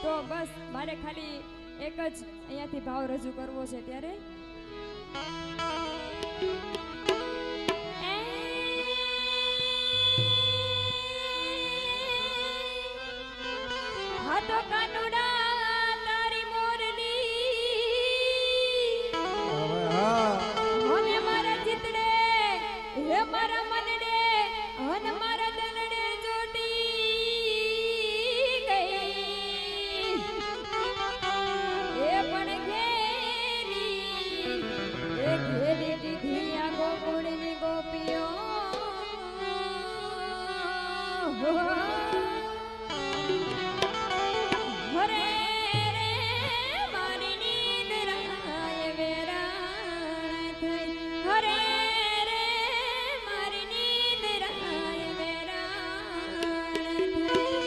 તો બસ મારે ખાલી એક જ અહીંયાથી ભાવ રજૂ કરવો છે ત્યારે હા તો કાનુડા તારી મોરલી અને મારા ચિતડે હે મારા મનડે અને મારા દલડે જોડી ગઈ એ પણ ઘેરી દીધી આ ગોકુળની ગોપીઓ હરે રે મારી નીંદ રાય વેરાણ થઈ હરે રે મારી નીંદ રાય વેરાણ થઈ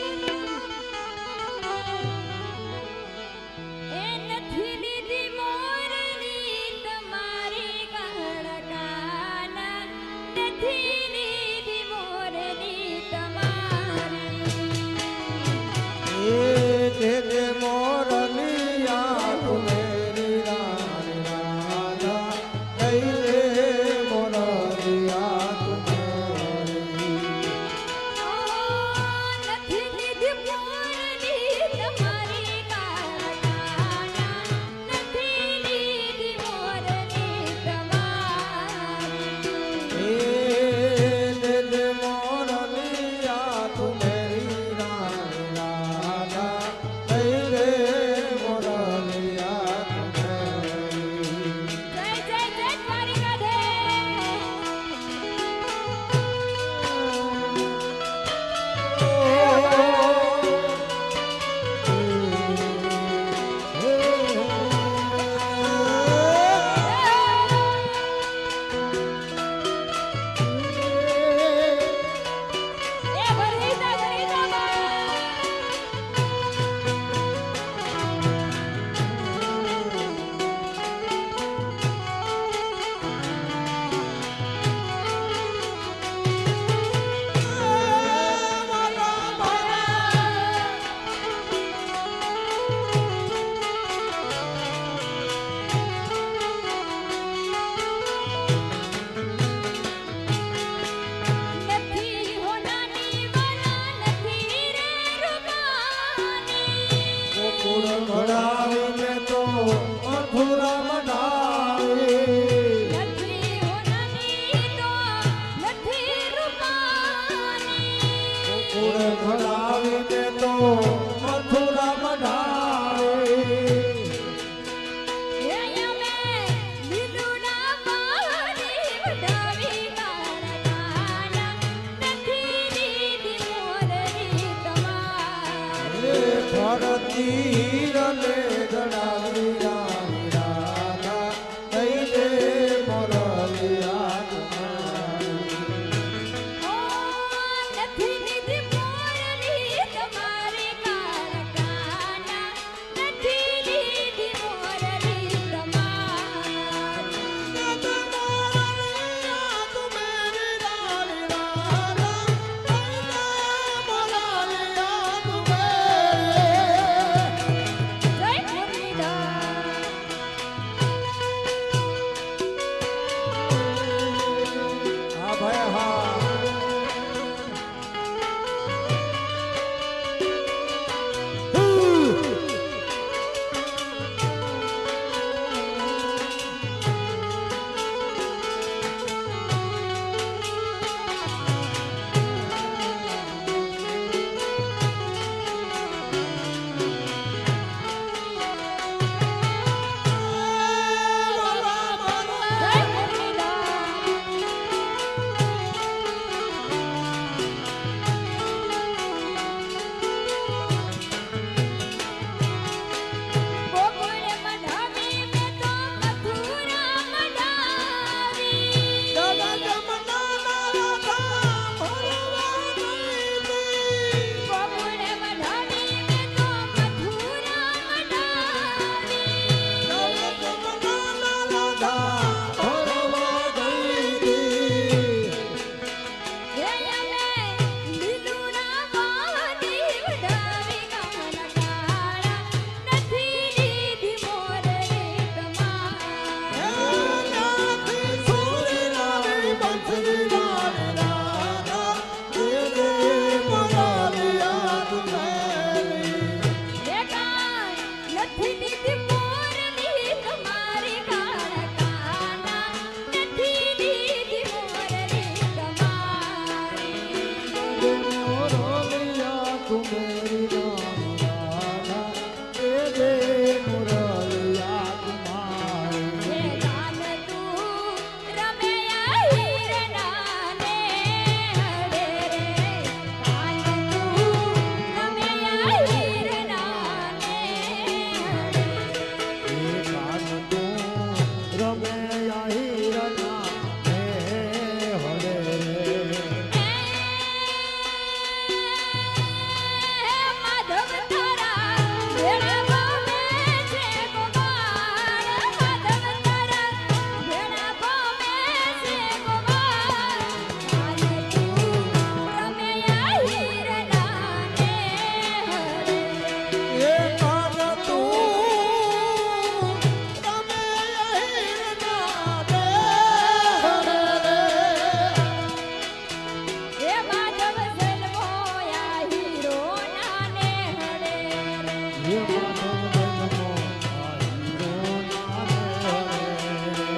એ નથી લીધી મોરલી તમારી ગણકાના નથી લીધી મોરલી તમારી જે મોરલિયા તુમેરી રાણી રાધા લઈ લે મોરલિયા તુમેરી નથી લીધી મોરલી તમારી ગણકાના નથી લીધી મોરલી તમારી જે મોરલિયા તુમેરી રાણી રાધા લઈ લે મોરલિયા તુમેરી જય જય જય દ્વારિકાધીશ એ ભરીતા નથી હોનાની વાલા નથી રે રૂપાની ગોકુળ ઘડાવીને તો મથુરા મઢાવી નથી હોનાની તો નથી રૂપાની ગોકુળ ઘડાવીને તો મથુરા મઢાવી હે અમે લીલુડા મારી વડાવી કાળકાના નથી લીધી મોરલી તમારી ભરતી રલે ઘડાવી રાણી રાધા લઈ લે મોરલિયા તુમારી ઓ નથી લીધી મોરલી તમારી કાળકાના નથી લીધી મોરલી તમારી જય મુરલીધર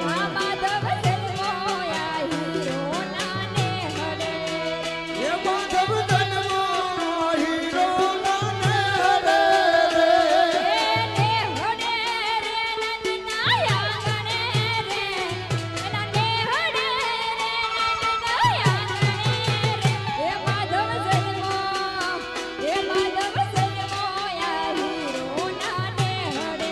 આ માધવ જન્મો આ હીરો નાને હરે એ માધવ જન્મો હીરો નાને હરે રે. ને હરે રે નંદનાયા ગણે રે એના ને હરે રે નંદનાયા ગણે રે એ માધવ જન્મો આ હીરો નાને હરે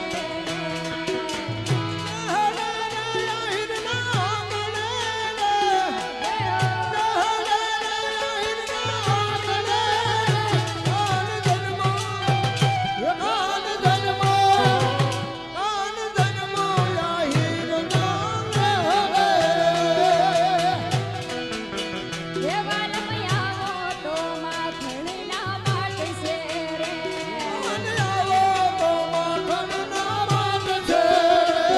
દેવાલમયાવો તો માખણના માટશે રે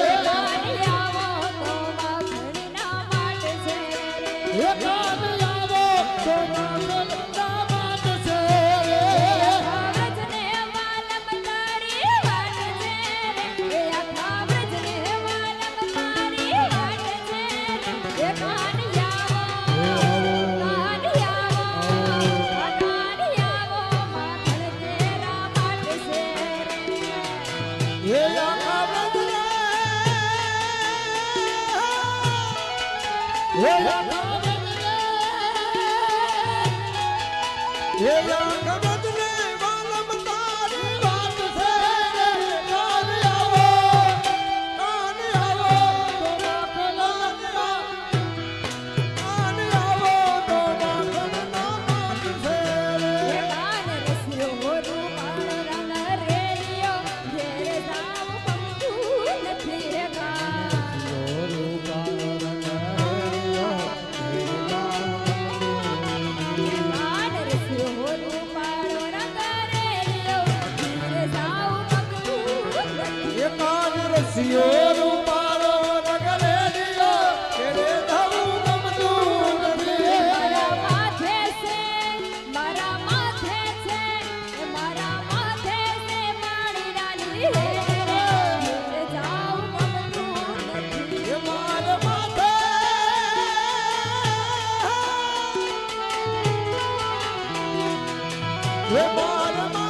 દેવાલયાવો તો માખણના માટશે રે વ્રજને વાલમ તારી વાટ છે રે આખા વ્રજને વાલમ મારી વાટ છે રે કાનિયાવો માખણ તેરા માટશે રે કાન રસ્યો રૂપાળ રંગ રેલિયો ઘેર જાવ પંખુ નથી રે કાન કાન રસ્યો રૂપાળ રંગ રેલિયો ઘેર જાવ પંખુ નથી રસિયો રૂપાળો રગલે દિયો કેરે ધવું ગમતું નથી. મારા માથે છે મારા માથે છે મારા માથે છે મારી રાની રે રે ઘેર જાવ ગમતું નથી એ માર માથે એ માર માથે